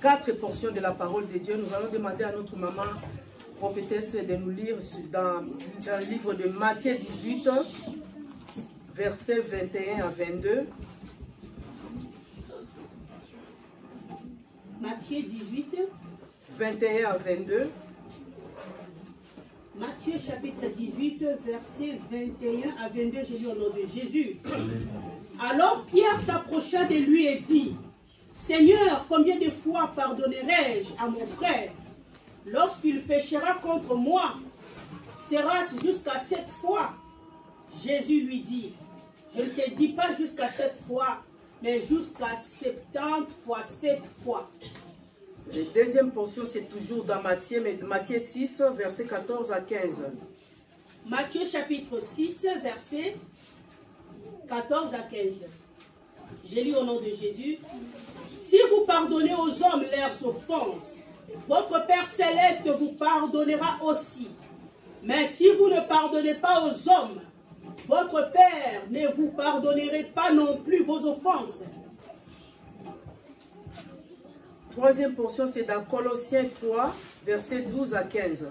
4 portions de la parole de Dieu. Nous allons demander à notre maman prophétesse de nous lire dans le livre de Matthieu 18, versets 21 à 22. Matthieu 18, 21 à 22. Matthieu chapitre 18, versets 21 à 22, j'ai lu au nom de Jésus. Alors Pierre s'approcha de lui et dit, Seigneur, combien de fois pardonnerai-je à mon frère lorsqu'il péchera contre moi? Sera-ce jusqu'à 7 fois? Jésus lui dit, je ne te dis pas jusqu'à 7 fois, mais jusqu'à 70 fois 7 fois. La deuxième portion, c'est toujours dans Matthieu 6, versets 14 à 15. Matthieu chapitre 6, versets 14 à 15. J'ai lu au nom de Jésus. Si vous pardonnez aux hommes leurs offenses, votre Père Céleste vous pardonnera aussi. Mais si vous ne pardonnez pas aux hommes, votre Père ne vous pardonnerait pas non plus vos offenses. Troisième portion, c'est dans Colossiens 3, versets 12 à 15.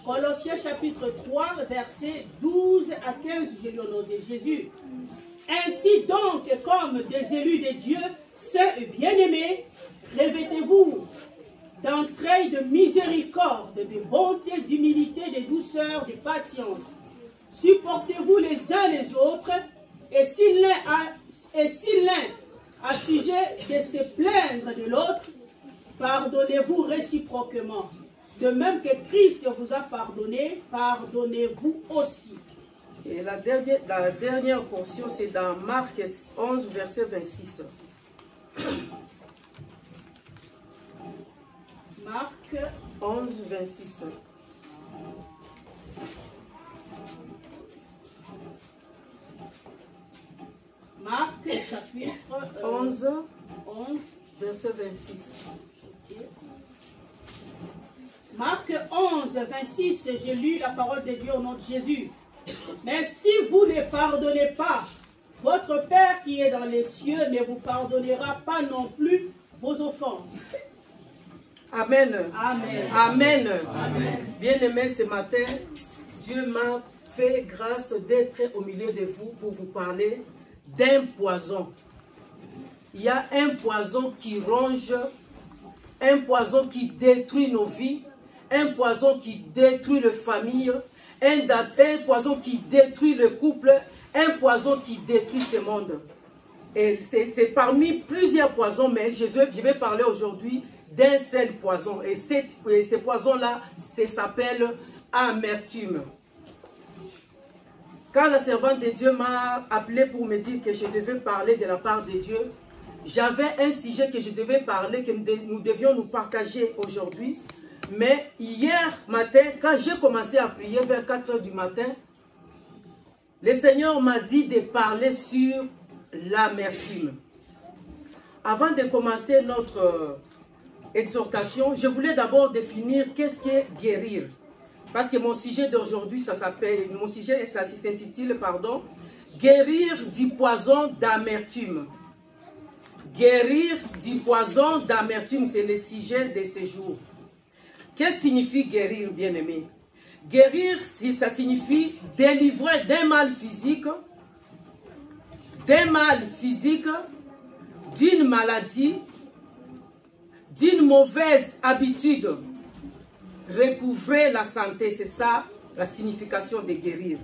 Colossiens chapitre 3, versets 12 à 15, j'ai lu au nom de Jésus. Ainsi donc, comme des élus de Dieu, ceux bien-aimés, revêtez-vous d'entrailles de miséricorde, de bonté, d'humilité, de douceur, de patience. Supportez-vous les uns les autres, et si l'un a sujet de se plaindre de l'autre, pardonnez-vous réciproquement. De même que Christ vous a pardonné, pardonnez-vous aussi. Et la dernière portion, c'est dans Marc 11, verset 26. Marc 11, 26. Marc chapitre 11, 11, verset 26. okay. Marc 11, 26, j'ai lu la parole de Dieu au nom de Jésus. Mais si vous ne pardonnez pas, votre Père qui est dans les cieux ne vous pardonnera pas non plus vos offenses. Amen. Amen. Amen. Amen. Bien-aimés, ce matin, Dieu m'a fait grâce d'être au milieu de vous pour vous parler d'un poison. Il y a un poison qui ronge, un poison qui détruit nos vies, un poison qui détruit les familles, un poison qui détruit le couple, un poison qui détruit ce monde. Et c'est parmi plusieurs poisons, mais je vais parler aujourd'hui d'un seul poison. Et ce poison-là, s'appelle amertume. Quand la servante de Dieu m'a appelé pour me dire que je devais parler de la part de Dieu, j'avais un sujet que je devais parler, que nous devions nous partager aujourd'hui. Mais hier matin, quand j'ai commencé à prier vers 4 h du matin, le Seigneur m'a dit de parler sur l'amertume. Avant de commencer notre exhortation, je voulais d'abord définir qu'est-ce qu'est guérir. Parce que mon sujet d'aujourd'hui, ça s'intitule, guérir du poison d'amertume. Guérir du poison d'amertume, c'est le sujet de ce jour. Qu'est-ce que signifie guérir, bien-aimé? Guérir, ça signifie délivrer d'un mal physique, d'une maladie, d'une mauvaise habitude. Recouvrer la santé, c'est ça la signification de guérir.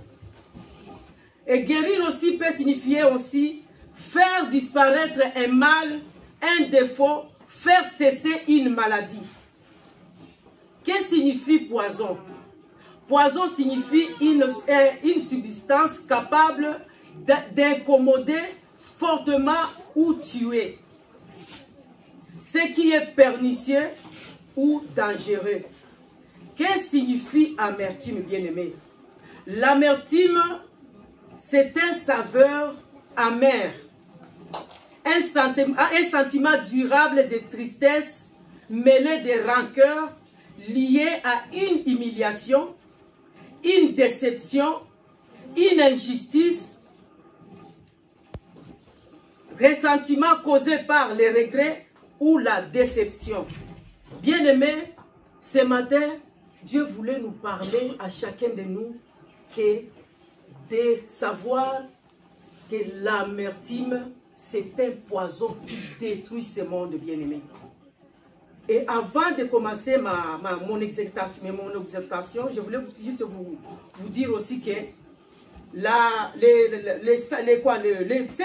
Et guérir aussi peut signifier aussi faire disparaître un mal, un défaut, faire cesser une maladie. Qu'est-ce que signifie poison? Poison signifie une substance capable d'incommoder fortement ou tuer. Ce qui est pernicieux ou dangereux. Qu'est-ce que signifie amertume, bien-aimé? L'amertume, c'est un saveur amer. Un sentiment durable de tristesse mêlé de rancœur lié à une humiliation, une déception, une injustice, ressentiment causé par les regrets ou la déception. Bien-aimés, ce matin, Dieu voulait nous parler à chacun de nous de savoir que l'amertume, c'est un poison qui détruit ce monde, bien-aimé. Et avant de commencer mon exhortation, je voulais juste vous dire aussi que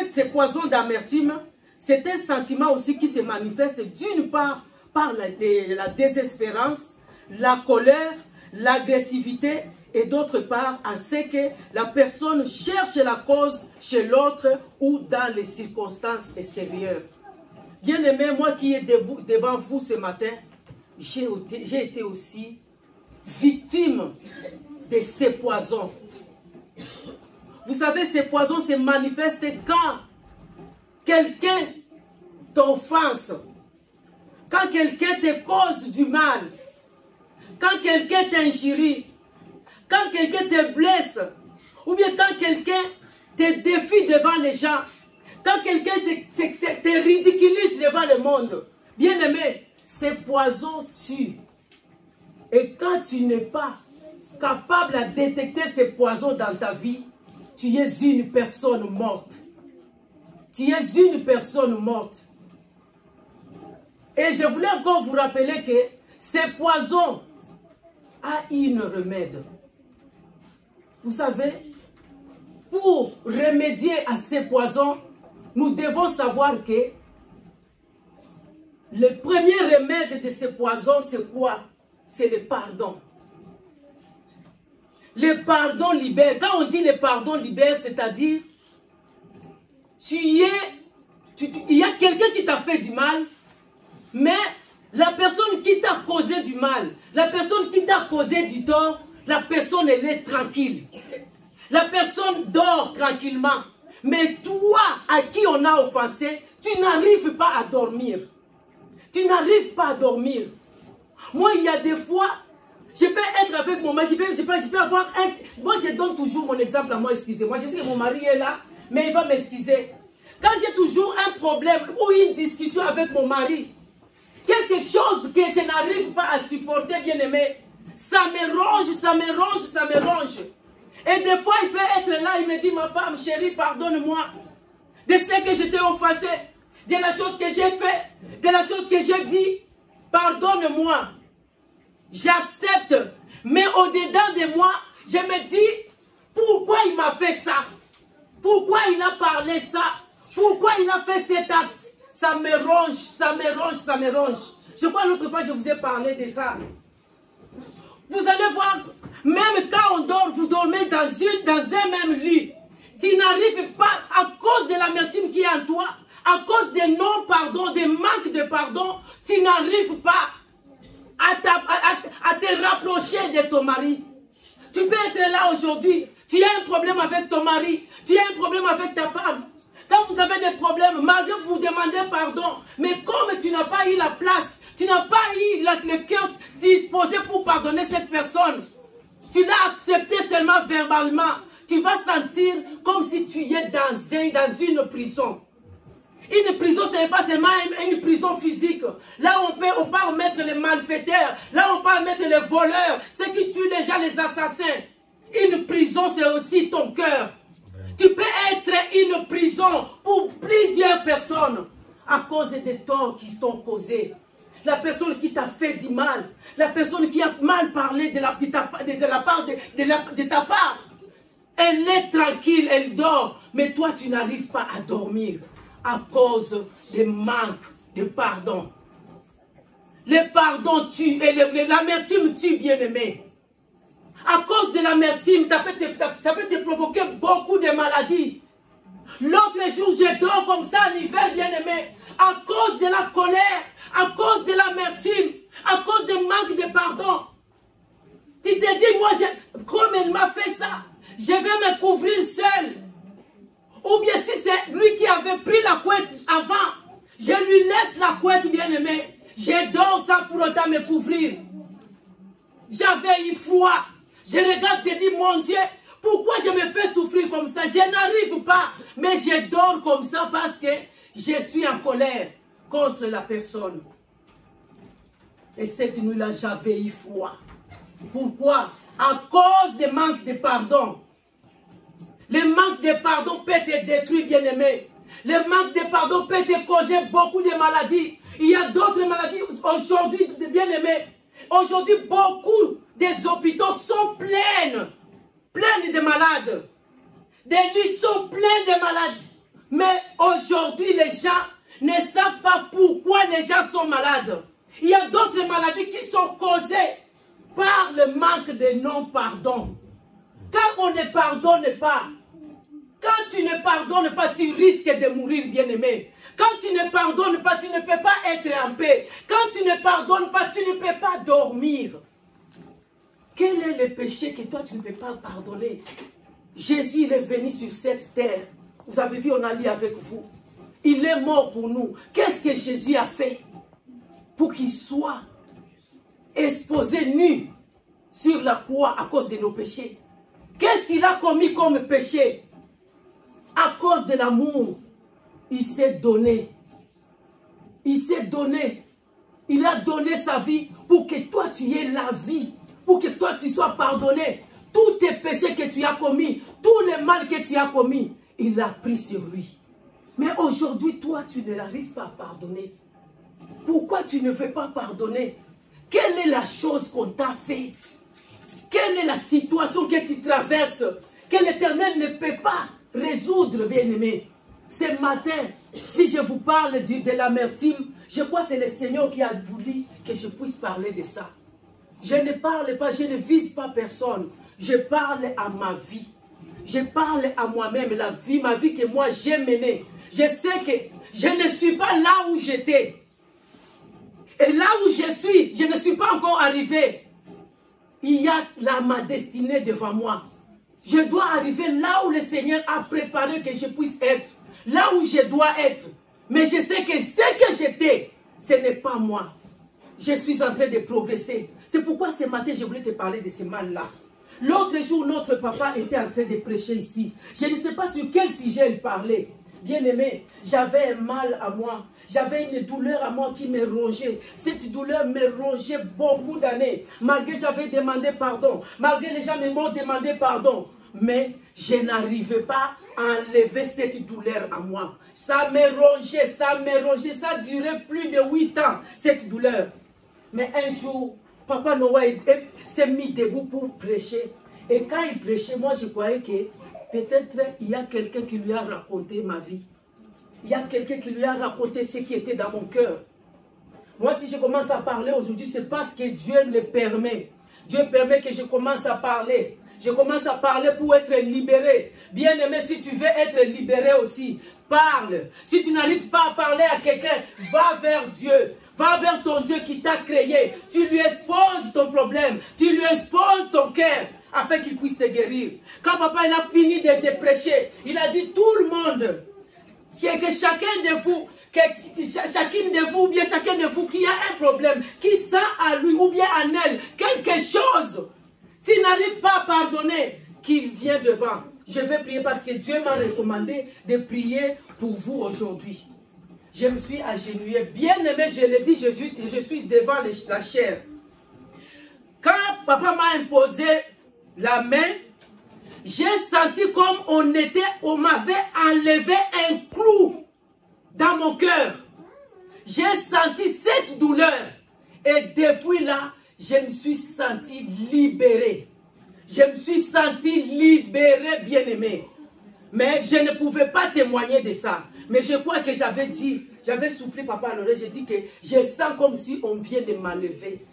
ce poison d'amertume, c'est un sentiment aussi qui se manifeste d'une part par la désespérance, la colère, l'agressivité, et d'autre part à ce que la personne cherche la cause chez l'autre ou dans les circonstances extérieures. Bien-aimé, moi qui est debout devant vous ce matin, j'ai été aussi victime de ces poisons. Vous savez, ces poisons se manifestent quand quelqu'un t'offense, quand quelqu'un te cause du mal, quand quelqu'un t'injurie, quand quelqu'un te blesse, ou bien quand quelqu'un te défie devant les gens, quand quelqu'un te ridiculise devant le monde. Bien-aimé, ces poisons tuent. Et quand tu n'es pas capable de détecter ces poisons dans ta vie, tu es une personne morte. Tu es une personne morte. Et je voulais encore vous rappeler que ces poisons ont une remède. Vous savez, pour remédier à ces poisons, nous devons savoir que le premier remède de ces poisons, c'est quoi? C'est le pardon. Le pardon libère. Quand on dit le pardon libère, c'est-à-dire, il y a quelqu'un qui t'a fait du mal, mais la personne qui t'a causé du mal, la personne qui t'a causé du tort, la personne, elle est tranquille. La personne dort tranquillement. Mais toi, à qui on a offensé, tu n'arrives pas à dormir. Tu n'arrives pas à dormir. Moi, il y a des fois, je peux être avec mon mari, je peux avoir un... Moi, je donne toujours mon exemple à moi, excusez-moi. Je sais que mon mari est là, mais il va m'excuser. Quand j'ai toujours un problème ou une discussion avec mon mari, quelque chose que je n'arrive pas à supporter, bien aimé, ça me ronge, ça me ronge, ça me ronge. Et des fois, il peut être là, il me dit, ma femme, chérie, pardonne-moi de ce que je t'ai offensé, de la chose que j'ai fait, de la chose que j'ai dit. Pardonne-moi. J'accepte. Mais au-dedans de moi, je me dis, pourquoi il m'a fait ça? Pourquoi il a parlé ça? Pourquoi il a fait cet acte? Ça me ronge, ça me ronge, ça me ronge. Je crois l'autre fois, je vous ai parlé de ça. Vous allez voir, même quand on dort, vous dormez dans un même lit. Tu n'arrives pas, à cause de l'amertume qui est en toi, à cause des non-pardons, des manques de pardon, tu n'arrives pas à te rapprocher de ton mari. Tu peux être là aujourd'hui, tu as un problème avec ton mari, tu as un problème avec ta femme. Quand vous avez des problèmes, malgré que vous demandez pardon, mais comme tu n'as pas eu la place, tu n'as pas eu le cœur disposé pour pardonner cette personne, tu l'as accepté seulement verbalement, tu vas sentir comme si tu es dans une prison. Une prison, ce n'est pas seulement une prison physique. Là, on peut mettre les malfaiteurs, là, on peut mettre les voleurs, ceux qui tuent les gens, les assassins. Une prison, c'est aussi ton cœur. Tu peux être une prison pour plusieurs personnes à cause des torts qui t'ont causés. La personne qui t'a fait du mal, la personne qui a mal parlé de ta part, elle est tranquille, elle dort, mais toi tu n'arrives pas à dormir à cause des manques de pardon. Le pardon tue et l'amertume tue, bien-aimé. À cause de l'amertume, ça peut te provoquer beaucoup de maladies. L'autre jour, je dors comme ça en hiver, bien-aimé. À cause de la colère, à cause de l'amertume, à cause du manque de pardon. Tu te dis, moi, comme elle m'a fait ça, je vais me couvrir seul. Ou bien si c'est lui qui avait pris la couette avant, je lui laisse la couette, bien-aimé. Je dors sans pour autant me couvrir. J'avais eu froid. Je regarde, je dis, mon Dieu, pourquoi je me fais souffrir comme ça? Je n'arrive pas, mais je dors comme ça parce que je suis en colère. contre la personne. Et cette nuit-là, j'avais eu foi. Pourquoi? À cause du manque de pardon. Le manque de pardon peut te détruire, bien-aimé. Le manque de pardon peut te causer beaucoup de maladies. Il y a d'autres maladies aujourd'hui, bien-aimé. Aujourd'hui, beaucoup des hôpitaux sont pleins de malades. Des lits sont pleins de malades. Mais aujourd'hui, les gens ne savent pas pourquoi les gens sont malades. Il y a d'autres maladies qui sont causées par le manque de non-pardon. Quand on ne pardonne pas, quand tu ne pardonnes pas, tu risques de mourir, bien-aimé. Quand tu ne pardonnes pas, tu ne peux pas être en paix. Quand tu ne pardonnes pas, tu ne peux pas dormir. Quel est le péché que toi, tu ne peux pas pardonner? Jésus, il est venu sur cette terre. Vous avez vu, on a lu avec vous. Il est mort pour nous. Qu'est-ce que Jésus a fait pour qu'il soit exposé nu sur la croix à cause de nos péchés? Qu'est-ce qu'il a commis comme péché? À cause de l'amour, il s'est donné. Il s'est donné. Il a donné sa vie pour que toi tu aies la vie. Pour que toi tu sois pardonné. Tous tes péchés que tu as commis, tous les mal que tu as commis, il l'a pris sur lui. Mais aujourd'hui, toi, tu ne l'arrives pas à pardonner. Pourquoi tu ne veux pas pardonner? Quelle est la chose qu'on t'a fait? Quelle est la situation que tu traverses? Que l'Éternel ne peut pas résoudre, bien-aimé. Ce matin, si je vous parle de l'amertume, je crois que c'est le Seigneur qui a voulu que je puisse parler de ça. Je ne parle pas, je ne vise pas personne. Je parle à ma vie. Je parle à moi-même, la vie, ma vie que moi j'ai menée. Je sais que je ne suis pas là où j'étais. Et là où je suis, je ne suis pas encore arrivé. Il y a ma destinée devant moi. Je dois arriver là où le Seigneur a préparé que je puisse être. Là où je dois être. Mais je sais que ce que j'étais, ce n'est pas moi. Je suis en train de progresser. C'est pourquoi ce matin, je voulais te parler de ce mal-là. L'autre jour, notre papa était en train de prêcher ici. Je ne sais pas sur quel sujet il parlait. Bien-aimé, j'avais un mal à moi. J'avais une douleur à moi qui me rongeait. Cette douleur me rongeait beaucoup d'années. Malgré que j'avais demandé pardon. Malgré les gens m'ont demandé pardon. Mais je n'arrivais pas à enlever cette douleur à moi. Ça me rongeait, ça me rongeait. Ça a duré plus de 8 ans, cette douleur. Mais un jour, Papa Noah s'est mis debout pour prêcher. Et quand il prêchait, moi je croyais que peut-être il y a quelqu'un qui lui a raconté ma vie. Il y a quelqu'un qui lui a raconté ce qui était dans mon cœur. Moi, si je commence à parler aujourd'hui, c'est parce que Dieu le permet. Dieu permet que je commence à parler. Je commence à parler pour être libéré. Bien-aimé, si tu veux être libéré aussi, parle. Si tu n'arrives pas à parler à quelqu'un, va vers Dieu. Va vers ton Dieu qui t'a créé. Tu lui exposes ton problème. Tu lui exposes ton cœur afin qu'il puisse te guérir. Quand papa il a fini de prêcher, il a dit tout le monde, que chacun de vous, chacune de vous, ou bien chacun de vous qui a un problème, qui sent à lui ou bien en elle quelque chose, s'il n'arrive pas à pardonner, qu'il vienne devant. Je vais prier parce que Dieu m'a recommandé de prier pour vous aujourd'hui. Je me suis agenouillé. Bien aimé, je l'ai dit, je suis devant la chair. Quand papa m'a imposé la main, j'ai senti comme on m'avait enlevé un clou dans mon cœur. J'ai senti cette douleur. Et depuis là, je me suis senti libéré. Je me suis senti libéré, bien-aimé. Mais je ne pouvais pas témoigner de ça. Mais je crois que j'avais dit, j'avais soufflé papa à l'oreille, j'ai dit que je sens comme si on vient de m'enlever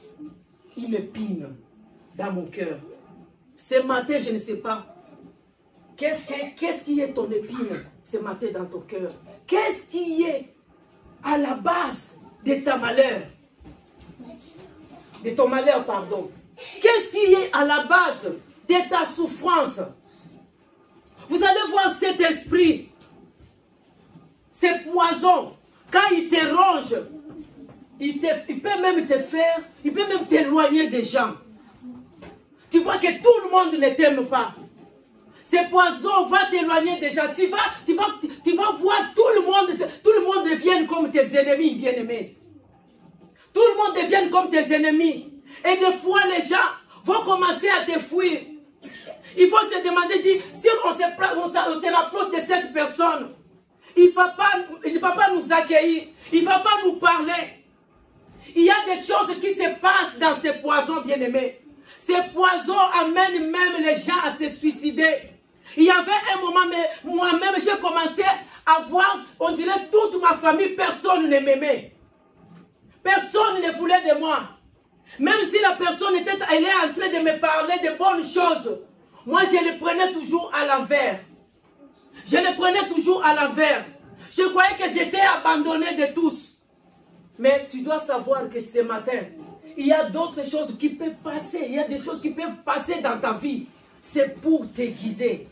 une épine dans mon cœur. Ce matin, je ne sais pas. Qu'est-ce qui est ton épine ce matin dans ton cœur? Qu'est-ce qui est à la base de ta malheur? De ton malheur, pardon. Qu'est-ce qui est à la base de ta souffrance? Vous allez voir cet esprit, ce poison, quand il te ronge, il peut même te faire, il peut même t'éloigner des gens. Tu vois que tout le monde ne t'aime pas. Ces poisons vont t'éloigner déjà. Tu vas voir tout le monde devienne comme tes ennemis, bien-aimés. Tout le monde devienne comme tes ennemis. Et des fois, les gens vont commencer à te fuir. Il faut se demander, dire, si on se rapproche de cette personne, il ne va pas nous accueillir, il ne va pas nous parler. Il y a des choses qui se passent dans ces poisons, bien-aimés. Ces poisons amènent même les gens à se suicider. Il y avait un moment, mais moi-même, j'ai commencé à voir, on dirait, toute ma famille, personne ne m'aimait. Personne ne voulait de moi. Même si la personne elle est en train de me parler de bonnes choses, moi je le prenais toujours à l'envers. Je le prenais toujours à l'envers. Je croyais que j'étais abandonné de tous. Mais tu dois savoir que ce matin, il y a d'autres choses qui peuvent passer. Il y a des choses qui peuvent passer dans ta vie. C'est pour t'aiguiser.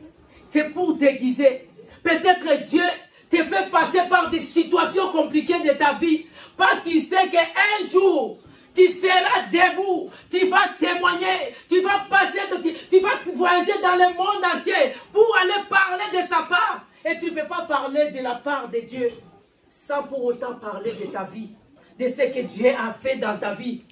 C'est pour t'aiguiser. Peut-être Dieu te fait passer par des situations compliquées de ta vie. Parce qu'il sait qu'un jour, tu seras debout, tu vas témoigner, tu vas passer, tu vas voyager dans le monde entier pour aller parler de sa part. Et tu ne peux pas parler de la part de Dieu sans pour autant parler de ta vie, de ce que Dieu a fait dans ta vie,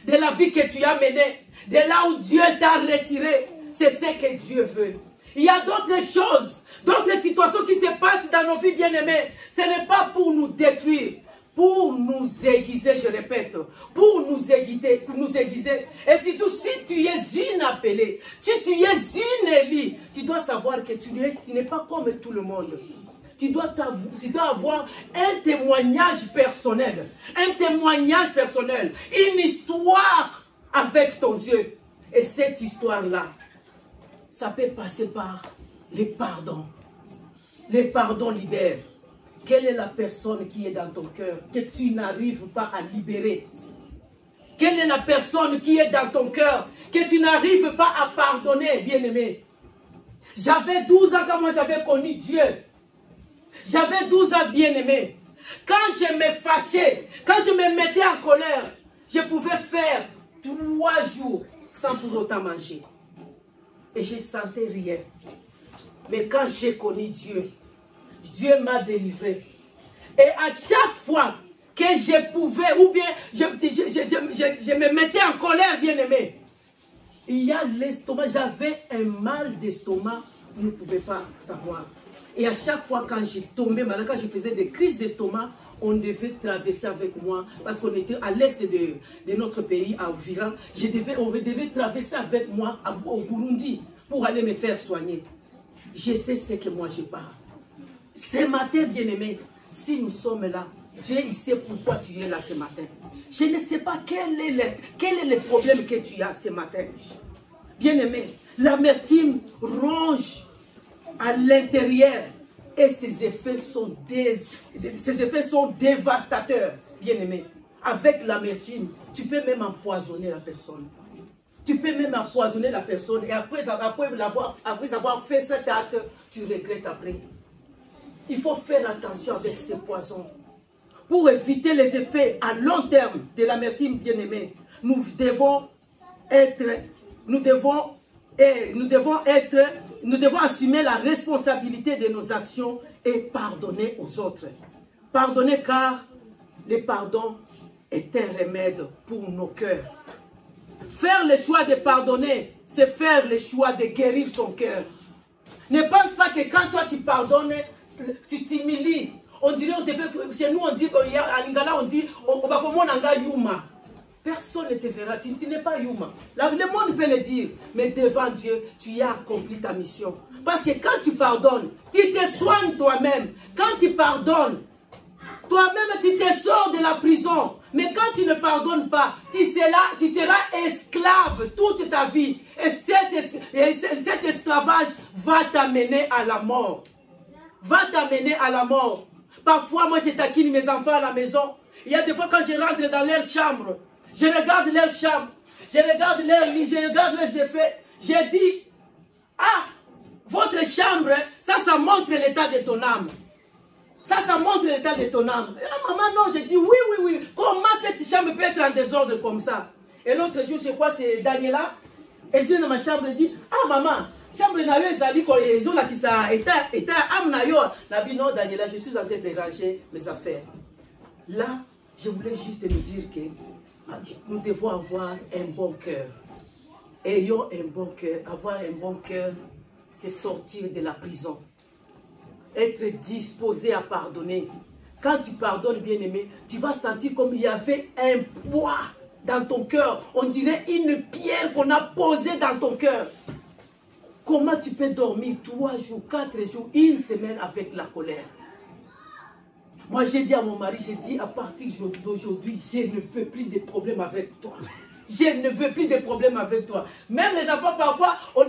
de la vie que tu as menée, de là où Dieu t'a retiré. C'est ce que Dieu veut. Il y a d'autres choses, d'autres situations qui se passent dans nos vies bien-aimées. Ce n'est pas pour nous détruire, pour nous aiguiser, je répète, pour nous aiguiser. Et surtout, si tu es une appelée, si tu es une élue, tu dois savoir que tu n'es pas comme tout le monde. Tu dois avoir un témoignage personnel. Un témoignage personnel. Une histoire avec ton Dieu. Et cette histoire-là, ça peut passer par les pardons. Les pardons libèrent. Quelle est la personne qui est dans ton cœur que tu n'arrives pas à libérer? Quelle est la personne qui est dans ton cœur que tu n'arrives pas à pardonner, bien-aimé? J'avais 12 ans quand moi j'avais connu Dieu. J'avais 12 ans, bien-aimé. Quand je me fâchais, quand je me mettais en colère, je pouvais faire 3 jours sans pour autant manger. Et je ne sentais rien. Mais quand j'ai connu Dieu, Dieu m'a délivré. Et à chaque fois que je pouvais, ou bien je me mettais en colère, bien-aimé, il y a l'estomac, j'avais un mal d'estomac, vous ne pouvez pas savoir. Et à chaque fois quand je tombais malade, quand je faisais des crises d'estomac, on devait traverser avec moi, parce qu'on était à l'est de notre pays, à Ouvira, on devait traverser avec moi au Burundi pour aller me faire soigner. Je sais ce que moi je parle. Ce matin, bien-aimé, si nous sommes là, Dieu il sait pourquoi tu es là ce matin. Je ne sais pas quel est le problème que tu as ce matin. Bien-aimé, l'amertume ronge à l'intérieur et ses effets sont dévastateurs, bien-aimé. Avec l'amertume, tu peux même empoisonner la personne. Tu peux même empoisonner la personne et après avoir fait cet acte, tu regrettes après. Il faut faire attention avec ces poisons. Pour éviter les effets à long terme de l'amertume, bien-aimé, nous devons assumer la responsabilité de nos actions et pardonner aux autres. Pardonner car le pardon est un remède pour nos cœurs. Faire le choix de pardonner, c'est faire le choix de guérir son cœur. Ne pense pas que quand toi tu pardonnes, tu t'humilies. On dirait, chez nous on dit, à Lingala on dit, Yuma. Personne ne te verra, tu n'es pas Yuma. Le monde peut le dire, mais devant Dieu, tu as accompli ta mission. Parce que quand tu pardonnes, tu te soignes toi-même. Quand tu pardonnes, toi-même tu te sors de la prison. Mais quand tu ne pardonnes pas, tu seras esclave toute ta vie. Et cet esclavage va t'amener à la mort. Va t'amener à la mort. Parfois, moi, je taquine mes enfants à la maison. Il y a des fois quand je rentre dans leur chambre, je regarde leur chambre, je regarde leur lit, je regarde les effets. Je dis, ah, votre chambre, ça montre l'état de ton âme. Ça montre l'état de ton âme. Ah, maman, non, je dis, oui. Comment cette chambre peut être en désordre comme ça? Et l'autre jour, je crois, c'est Daniela. Elle vient dans ma chambre et dit, ah, maman, chambre na yo ezali ko ezola ki ça état âme na yo na bi non Daniela, je suis en train de ranger mes affaires. Là, je voulais juste me dire que nous devons avoir un bon cœur. Ayons un bon cœur. Avoir un bon cœur, c'est sortir de la prison. Être disposé à pardonner. Quand tu pardonnes, bien-aimé, tu vas sentir comme il y avait un poids dans ton cœur. On dirait une pierre qu'on a posée dans ton cœur. Comment tu peux dormir 3 jours, 4 jours, 1 semaine avec la colère? Moi, j'ai dit à mon mari, j'ai dit, à partir d'aujourd'hui, je ne veux plus de problèmes avec toi. Je ne veux plus de problèmes avec toi. Même les enfants, parfois, on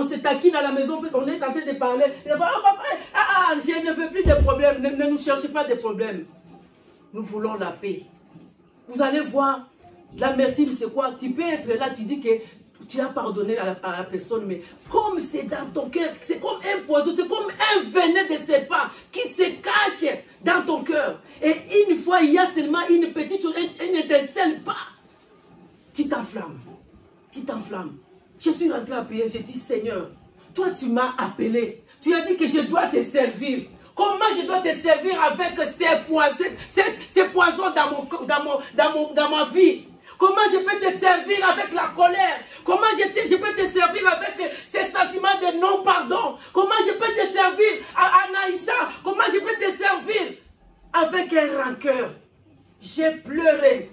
se taquine à la maison, on est en train de parler. Je ne veux plus de problèmes. Ne nous cherchez pas de problèmes. Nous voulons la paix. Vous allez voir, l'amertume, c'est quoi? Tu peux être là, tu dis que tu as pardonné à la personne, mais comme c'est dans ton cœur, c'est comme un poison, c'est comme un venin de serpent qui se cache dans ton cœur. Et une fois, il y a seulement une petite chose, une étincelle, pas. Tu t'enflammes. Tu t'enflammes. Je suis rentré à prier, j'ai dit, Seigneur, toi tu m'as appelé. Tu as dit que je dois te servir. Comment je dois te servir avec ces poisons dans ma vie? Comment je peux te servir avec la colère? Comment je peux te servir avec ces sentiments de non-pardon? Comment je peux te servir à Naïssa? Comment je peux te servir avec un rancœur? J'ai pleuré,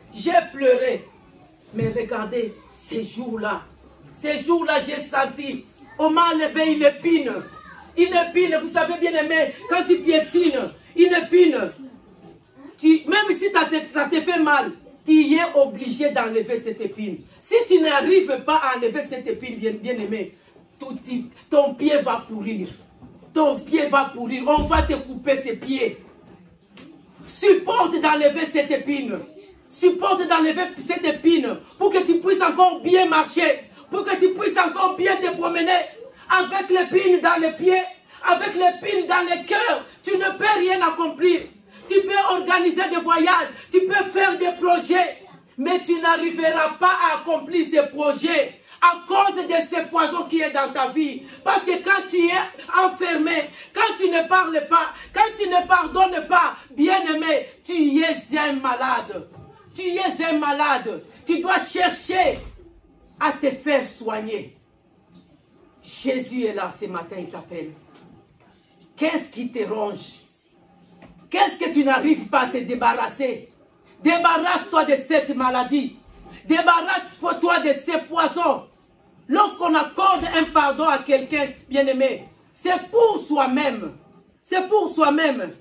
mais regardez, ces jours-là, j'ai senti, on m'a enlevé une épine. Une épine, vous savez bien aimé, quand tu piétines, une épine, même si ça te fait mal, tu es obligé d'enlever cette épine. Si tu n'arrives pas à enlever cette épine, bien aimé, ton pied va pourrir. Ton pied va pourrir. On va te couper ses pieds. Supporte d'enlever cette épine. Supporte d'enlever cette épine pour que tu puisses encore bien marcher. Pour que tu puisses encore bien te promener. Avec l'épine dans les pieds, avec l'épine dans le cœur, tu ne peux rien accomplir. Tu peux organiser des voyages, tu peux faire des projets, mais tu n'arriveras pas à accomplir ces projets à cause de ces poisons qui est dans ta vie. Parce que quand tu es enfermé, quand tu ne parles pas, quand tu ne pardonnes pas, bien-aimé, tu es un malade. Tu es un malade. Tu dois chercher à te faire soigner. Jésus est là ce matin, il t'appelle. Qu'est-ce qui te ronge? Qu'est-ce que tu n'arrives pas à te débarrasser? Débarrasse-toi de cette maladie. Débarrasse-toi de ces poisons. Lorsqu'on accorde un pardon à quelqu'un, bien-aimé, c'est pour soi-même. C'est pour soi-même.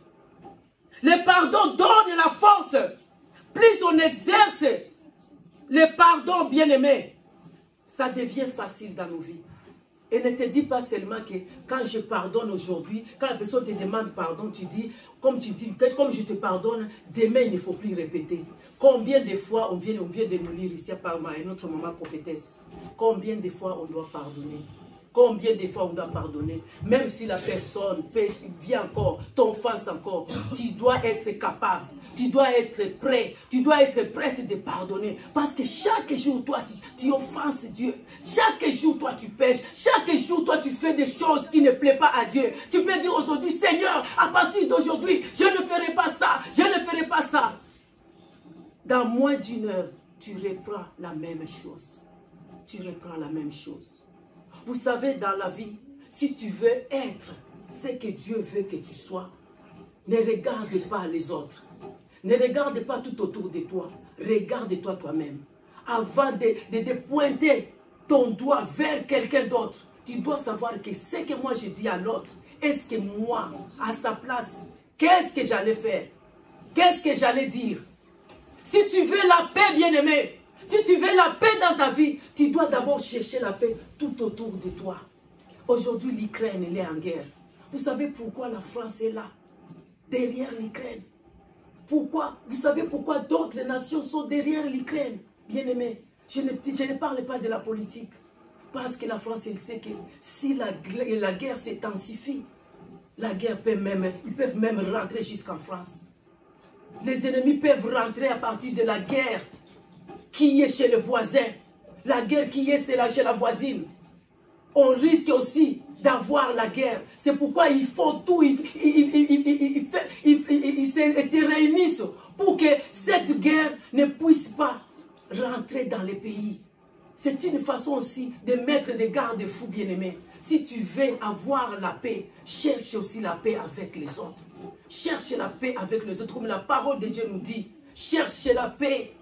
Le pardon donne la force. Plus on exerce le pardon, bien-aimé, ça devient facile dans nos vies. Et ne te dis pas seulement que quand je pardonne aujourd'hui, quand la personne te demande pardon, tu dis, comme je te pardonne, demain il ne faut plus répéter. Combien de fois on vient de nous lire ici par notre maman prophétesse? Combien de fois on doit pardonner? Combien de fois on doit pardonner? Même si la personne vient encore, t'offense encore, tu dois être capable, tu dois être prêt, tu dois être prête de pardonner. Parce que chaque jour, toi, tu offenses Dieu. Chaque jour, toi, tu pêches. Chaque jour, toi, tu fais des choses qui ne plaisent pas à Dieu. Tu peux dire aujourd'hui, Seigneur, à partir d'aujourd'hui, je ne ferai pas ça, je ne ferai pas ça. Dans moins d'1 heure, tu reprends la même chose. Tu reprends la même chose. Vous savez, dans la vie, si tu veux être ce que Dieu veut que tu sois, ne regarde pas les autres. Ne regarde pas tout autour de toi. Regarde-toi toi-même. Avant de pointer ton doigt vers quelqu'un d'autre, tu dois savoir que ce que moi je dis à l'autre, est-ce que moi, à sa place, qu'est-ce que j'allais faire? Qu'est-ce que j'allais dire? Si tu veux la paix, bien-aimé, si tu veux la paix dans ta vie, tu dois d'abord chercher la paix tout autour de toi. Aujourd'hui, l'Ukraine, elle est en guerre. Vous savez pourquoi la France est là, derrière l'Ukraine? Pourquoi? Vous savez pourquoi d'autres nations sont derrière l'Ukraine? Bien-aimé, je ne parle pas de la politique. Parce que la France, elle sait que si la guerre s'intensifie, la guerre ils peuvent même rentrer jusqu'en France. Les ennemis peuvent rentrer à partir de la guerre qui est chez le voisin. La guerre qui est chez la voisine. on risque aussi d'avoir la guerre. C'est pourquoi ils font tout, ils se réunissent pour que cette guerre ne puisse pas rentrer dans les pays. C'est une façon aussi de mettre des garde-fous, bien-aimés. Si tu veux avoir la paix, cherche aussi la paix avec les autres. Cherche la paix avec les autres, comme la parole de Dieu nous dit. Cherche la paix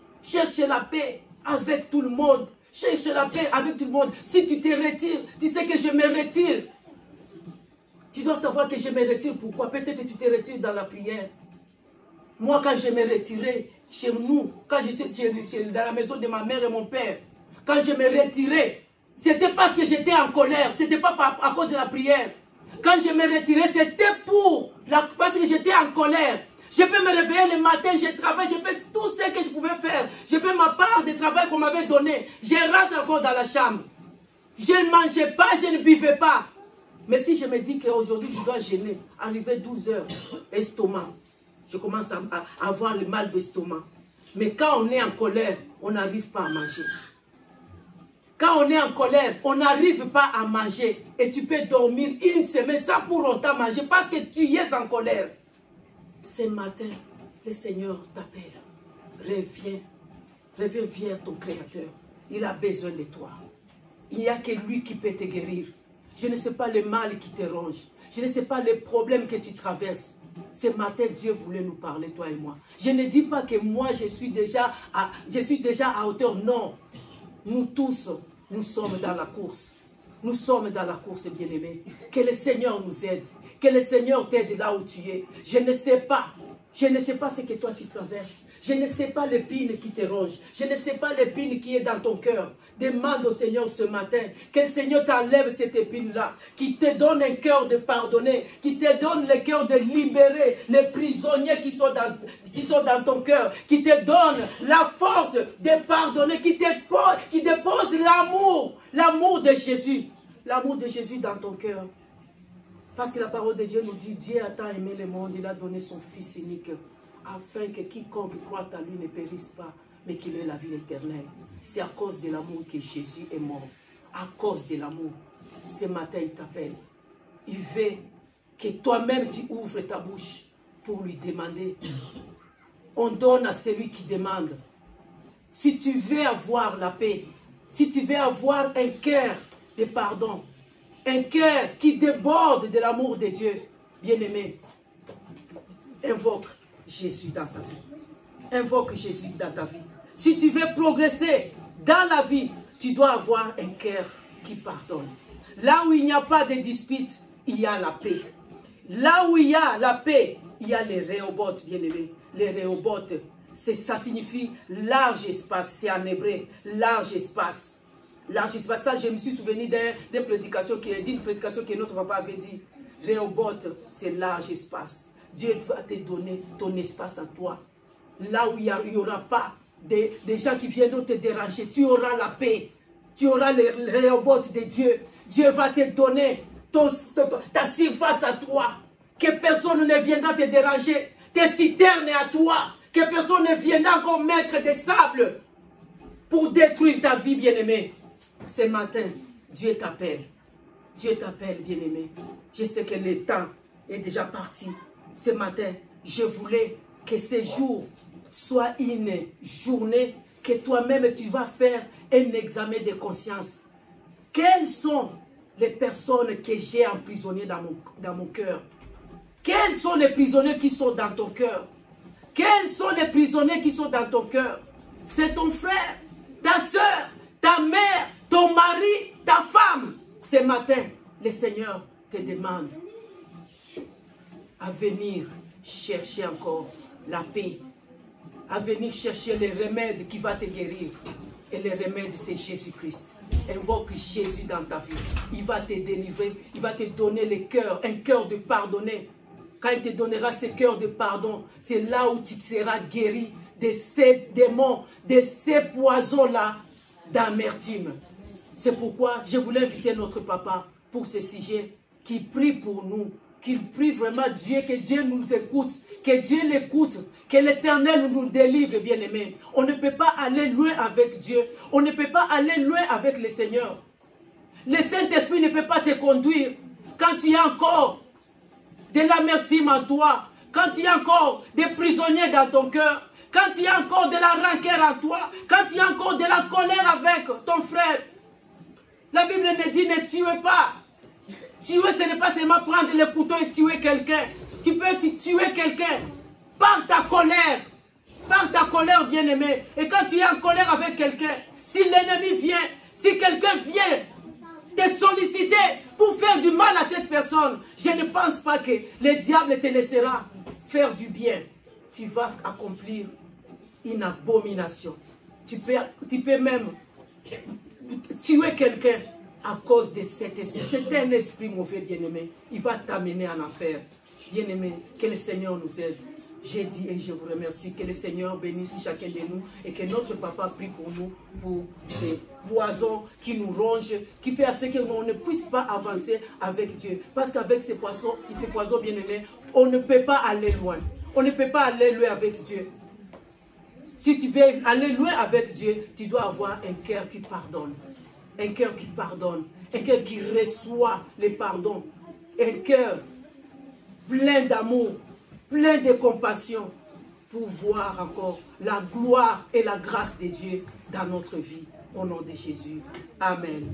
avec tout le monde. Cherche la paix avec tout le monde. Si tu te retires, tu sais que je me retire. Tu dois savoir que je me retire. Pourquoi? Peut-être que tu te retires dans la prière. Moi, quand je me retirais chez nous, quand je suis dans la maison de ma mère et mon père, quand je me retirais, c'était parce que j'étais en colère. Ce n'était pas à cause de la prière. Quand je me retirais, c'était parce que j'étais en colère. Je peux me réveiller le matin, je travaille, je fais tout ce que je pouvais faire. Je fais ma part de travail qu'on m'avait donné. Je rentre encore dans la chambre. Je ne mangeais pas, je ne buvais pas. Mais si je me dis qu'aujourd'hui je dois jeûner, arriver 12 heures, estomac, je commence à avoir le mal d'estomac. Mais quand on est en colère, on n'arrive pas à manger. Quand on est en colère, on n'arrive pas à manger. Et tu peux dormir une semaine sans pour autant manger parce que tu es en colère. Ce matin, le Seigneur t'appelle. Reviens. Reviens vers ton Créateur. Il a besoin de toi. Il n'y a que lui qui peut te guérir. Je ne sais pas le mal qui te ronge. Je ne sais pas les problèmes que tu traverses. Ce matin, Dieu voulait nous parler, toi et moi. Je ne dis pas que moi, je suis déjà à hauteur. Non. Nous tous, nous sommes dans la course. Nous sommes dans la course, bien-aimés. Que le Seigneur nous aide. Que le Seigneur t'aide là où tu es. Je ne sais pas. Je ne sais pas ce que toi tu traverses. Je ne sais pas l'épine qui te ronge. Je ne sais pas l'épine qui est dans ton cœur. Demande au Seigneur ce matin que le Seigneur t'enlève cette épine-là. Qui te donne un cœur de pardonner. Qui te donne le cœur de libérer les prisonniers qui sont dans ton cœur. Qui te donne la force de pardonner. Qui dépose l'amour. L'amour de Jésus. L'amour de Jésus dans ton cœur. Parce que la parole de Dieu nous dit, Dieu a tant aimé le monde, il a donné son Fils unique, afin que quiconque croit à lui ne périsse pas, mais qu'il ait la vie éternelle. C'est à cause de l'amour que Jésus est mort. À cause de l'amour. Ce matin, il t'appelle. Il veut que toi-même tu ouvres ta bouche pour lui demander. On donne à celui qui demande. Si tu veux avoir la paix, si tu veux avoir un cœur de pardon, un cœur qui déborde de l'amour de Dieu, bien-aimé, invoque Jésus dans ta vie. Invoque Jésus dans ta vie. Si tu veux progresser dans la vie, tu dois avoir un cœur qui pardonne. Là où il n'y a pas de dispute, il y a la paix. Là où il y a la paix, il y a les Rehoboth, bien-aimés. Les Rehoboth, ça signifie large espace. C'est en hébreu, large espace. Large espace. Ça, je me suis souvenu d'une prédication que notre papa avait dit. Rehoboth, c'est large espace. Dieu va te donner ton espace à toi. Là où il n'y aura pas des gens qui viendront te déranger, tu auras la paix. Tu auras le Rehoboth de Dieu. Dieu va te donner ta surface à toi. Que personne ne viendra te déranger. Tes citernes à toi. Que personne ne viendra encore mettre des sables pour détruire ta vie, bien-aimée. Ce matin, Dieu t'appelle. Dieu t'appelle, bien-aimé. Je sais que le temps est déjà parti. Ce matin, je voulais que ce jour soit une journée que toi-même tu vas faire un examen de conscience. Quelles sont les personnes que j'ai emprisonnées dans mon cœur? Quels sont les prisonniers qui sont dans ton cœur? Quels sont les prisonniers qui sont dans ton cœur? C'est ton frère, ta soeur, ta mère, ton mari, ta femme. Ce matin, le Seigneur te demande à venir chercher encore la paix, à venir chercher les remèdes qui vont te guérir. Et le remède, c'est Jésus-Christ. Invoque Jésus dans ta vie. Il va te délivrer, il va te donner le cœur, un cœur de pardonner. Quand il te donnera ce cœur de pardon, c'est là où tu seras guéri de ces démons, de ces poisons-là d'amertume. C'est pourquoi je voulais inviter notre papa pour ce sujet, qui prie pour nous, qu'il prie vraiment Dieu, que Dieu nous écoute, que Dieu l'écoute, que l'Éternel nous délivre, bien-aimés. On ne peut pas aller loin avec Dieu, on ne peut pas aller loin avec le Seigneur. Le Saint-Esprit ne peut pas te conduire quand tu as encore de l'amertume en toi, quand tu as encore des prisonniers dans ton cœur, quand tu as encore de la rancœur en toi, quand tu as encore de la colère avec ton frère. La Bible ne dit ne tuez pas. Tuer, ce n'est pas seulement prendre le couteau et tuer quelqu'un. Tu peux tuer quelqu'un par ta colère. Par ta colère, bien-aimé. Et quand tu es en colère avec quelqu'un, si l'ennemi vient, si quelqu'un vient te solliciter pour faire du mal à cette personne, je ne pense pas que le diable te laissera faire du bien. Tu vas accomplir une abomination. Tu peux même tuer quelqu'un à cause de cet esprit. C'est un esprit mauvais, bien-aimé. Il va t'amener en enfer. Bien-aimé, que le Seigneur nous aide. J'ai dit et je vous remercie. Que le Seigneur bénisse chacun de nous et que notre papa prie pour nous, pour ces poisons qui nous rongent, qui fait à ce qu'on ne puisse pas avancer avec Dieu. Parce qu'avec ces poisons, bien-aimés, on ne peut pas aller loin. On ne peut pas aller loin avec Dieu. Si tu veux aller loin avec Dieu, tu dois avoir un cœur qui pardonne. Un cœur qui pardonne. Un cœur qui reçoit le pardon. Un cœur plein d'amour, plein de compassion, pour voir encore la gloire et la grâce de Dieu dans notre vie. Au nom de Jésus. Amen.